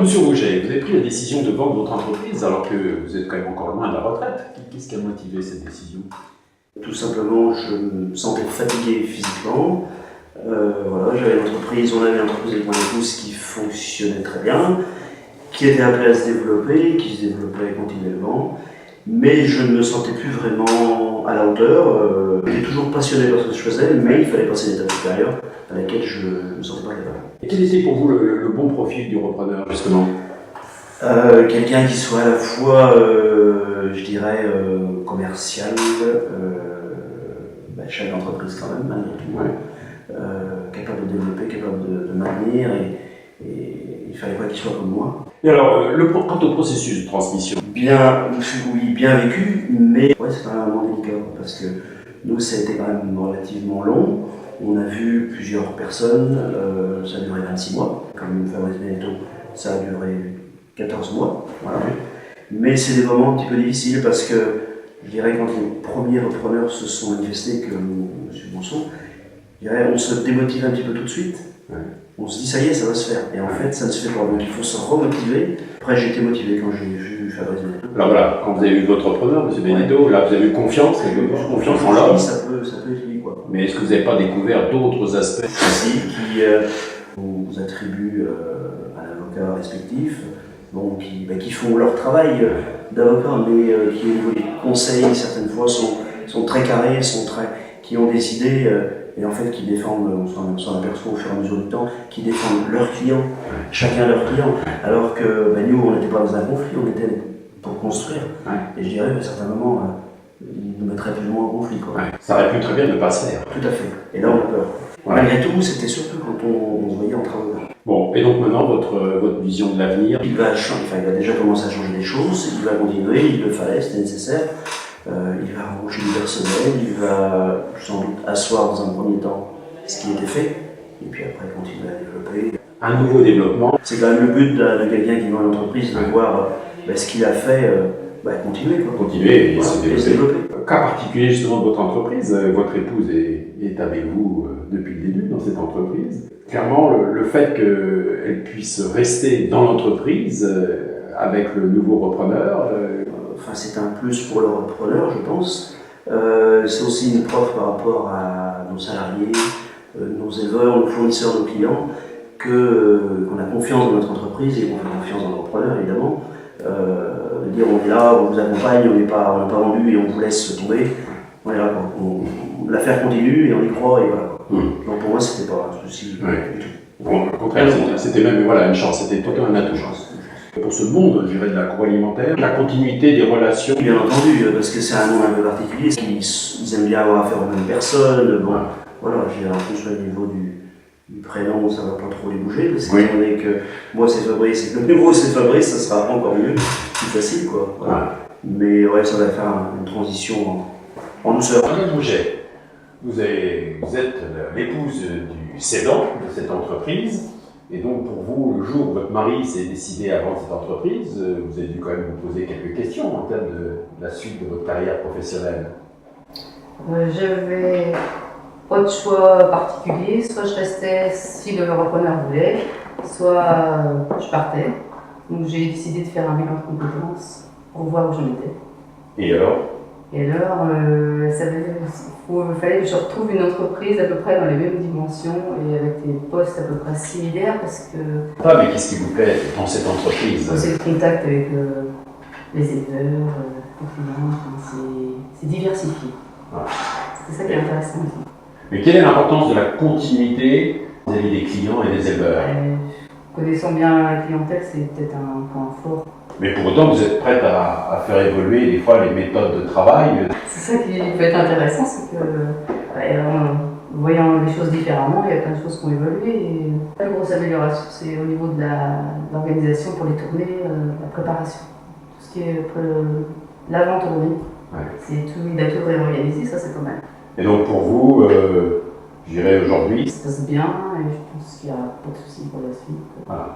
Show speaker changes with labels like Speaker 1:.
Speaker 1: monsieur Rouget, vous avez pris la décision de vendre votre entreprise alors que vous êtes quand même encore loin de la retraite. Qu'est-ce qui a motivé cette décision?
Speaker 2: Tout simplement, je me sentais fatigué physiquement. Voilà, j'avais une entreprise, on avait une entreprise avec mon épouse qui fonctionnait très bien, qui était appelée à se développer, qui se développait continuellement, mais je ne me sentais plus vraiment à la hauteur. J'étais toujours passionné par ce que je faisais, mais il fallait passer l'étape supérieure à laquelle je ne me sentais pas capable.
Speaker 1: Et quel était pour vous le bon profil du repreneur, justement?
Speaker 2: Quelqu'un qui soit à la fois, je dirais, commercial, chef d'entreprise quand même, malgré tout, ouais. Capable de développer, capable de maintenir, et il fallait pas qu'il soit comme moi.
Speaker 1: Et alors, quant au processus de transmission?
Speaker 2: Oui, bien vécu, mais ouais, c'est un moment délicat, parce que nous, ça a été quand même relativement long. On a vu plusieurs personnes, ça a duré 26 mois, comme Fabrice Benetton, ça a duré 14 mois, voilà. Mais c'est des moments un petit peu difficiles parce que je dirais quand les premiers repreneurs se sont manifestés, que M. Bonson, je dirais on se démotive un petit peu tout de suite. Ouais. On se dit ça y est, ça va se faire. Et en fait, ça ne se fait pas. Donc il faut se remotiver. Après, j'ai été motivé quand j'ai vu Fabrice Benetton.
Speaker 1: Alors voilà, quand vous avez vu votre repreneur, M. Benetton, là vous avez eu confiance en l'homme.
Speaker 2: Ça peut être lui, quoi.
Speaker 1: Mais est-ce que vous n'avez pas découvert d'autres aspects
Speaker 2: qui vous attribuent à l'avocat respectif, bon, qui font leur travail d'avocat, mais qui au niveau des conseils, certaines fois, sont très carrés, qui ont décidé, et en fait qui défendent, on s'en aperçoit au fur et à mesure du temps, qui défendent leurs clients, chacun leurs clients, alors que nous, on n'était pas dans un conflit, on était pour construire. Et je dirais qu'à certains moments, ils nous mettraient plus ou moins en conflit. Quoi.
Speaker 1: Ça aurait pu très bien ne pas se faire.
Speaker 2: Tout à fait. Et là, on a peur. Malgré tout, c'était surtout quand on se voyait en travaux.
Speaker 1: Bon, et donc maintenant, votre vision de l'avenir?
Speaker 2: Il va déjà commencer à changer des choses, il va continuer, il le fallait, c'était nécessaire. Il va embaucher du personnel, il va sans doute asseoir dans un premier temps ce qui était fait, et puis après continuer à développer.
Speaker 1: Un nouveau développement.
Speaker 2: C'est quand même le but de quelqu'un qui vend une entreprise, de voir ce qu'il a fait, continuer. Quoi.
Speaker 1: Continuer et se
Speaker 2: développer.
Speaker 1: Cas particulier justement de votre entreprise, votre épouse est avec vous depuis le début dans cette entreprise. Clairement, le fait qu'elle puisse rester dans l'entreprise avec le nouveau repreneur...
Speaker 2: c'est un plus pour le repreneur, je pense. C'est aussi une preuve par rapport à nos salariés, nos éleveurs, nos fournisseurs, nos clients, qu'on a confiance dans notre entreprise et qu'on fait confiance dans le repreneur, évidemment. De dire on est là, on vous accompagne, on n'a pas vendu et on vous laisse tomber. Voilà, l'affaire continue et on y croit et voilà. Donc pour moi, c'était pas un souci du tout.
Speaker 1: Bon, au contraire, c'était même une chance, c'était plutôt un atout. Pour ce monde, je dirais, de l'agroalimentaire, la continuité des relations.
Speaker 2: Bien entendu, parce que c'est un monde un peu particulier, ils aiment bien avoir affaire aux mêmes personnes. Bon, voilà, en plus au niveau du prénom, ça va pas trop les bouger, parce que on est que moi c'est Fabrice et que le nouveau c'est Fabrice, ça sera encore mieux, plus facile quoi. Voilà. Mais ouais, ça va faire une transition en douceur.
Speaker 1: Madame Rouget, vous êtes l'épouse du cédant de cette entreprise. Et donc, pour vous, le jour où votre mari s'est décidé à vendre cette entreprise, vous avez dû quand même vous poser quelques questions en termes de la suite de votre carrière professionnelle.
Speaker 3: J'avais pas de choix particulier, soit je restais si le repreneur voulait, soit je partais. Donc j'ai décidé de faire un bilan de compétences pour voir où j'en étais.
Speaker 1: Et alors,
Speaker 3: il fallait que je retrouve une entreprise à peu près dans les mêmes dimensions et avec des postes à peu près similaires parce que...
Speaker 1: mais qu'est-ce qui vous plaît dans cette entreprise?
Speaker 3: C'est le contact avec les éleveurs, les clients, c'est diversifié. C'est ça qui est intéressant aussi.
Speaker 1: Mais quelle est l'importance de la continuité vis-à-vis des clients et des éleveurs?
Speaker 3: Connaissant bien la clientèle, c'est peut-être un point fort.
Speaker 1: Mais pour autant, vous êtes prête à faire évoluer des fois les méthodes de travail?
Speaker 3: C'est ça qui peut être intéressant, c'est que en voyant les choses différemment, il y a plein de choses qui ont évolué. Et la grosse amélioration, c'est au niveau de l'organisation pour les tournées, la préparation. Tout ce qui est l'avant-tournée, il a tout réorganisé, ça c'est pas mal.
Speaker 1: Et donc pour vous, je dirais aujourd'hui...
Speaker 3: Ça se passe bien et je pense qu'il n'y a pas de soucis pour la suite.
Speaker 1: Voilà.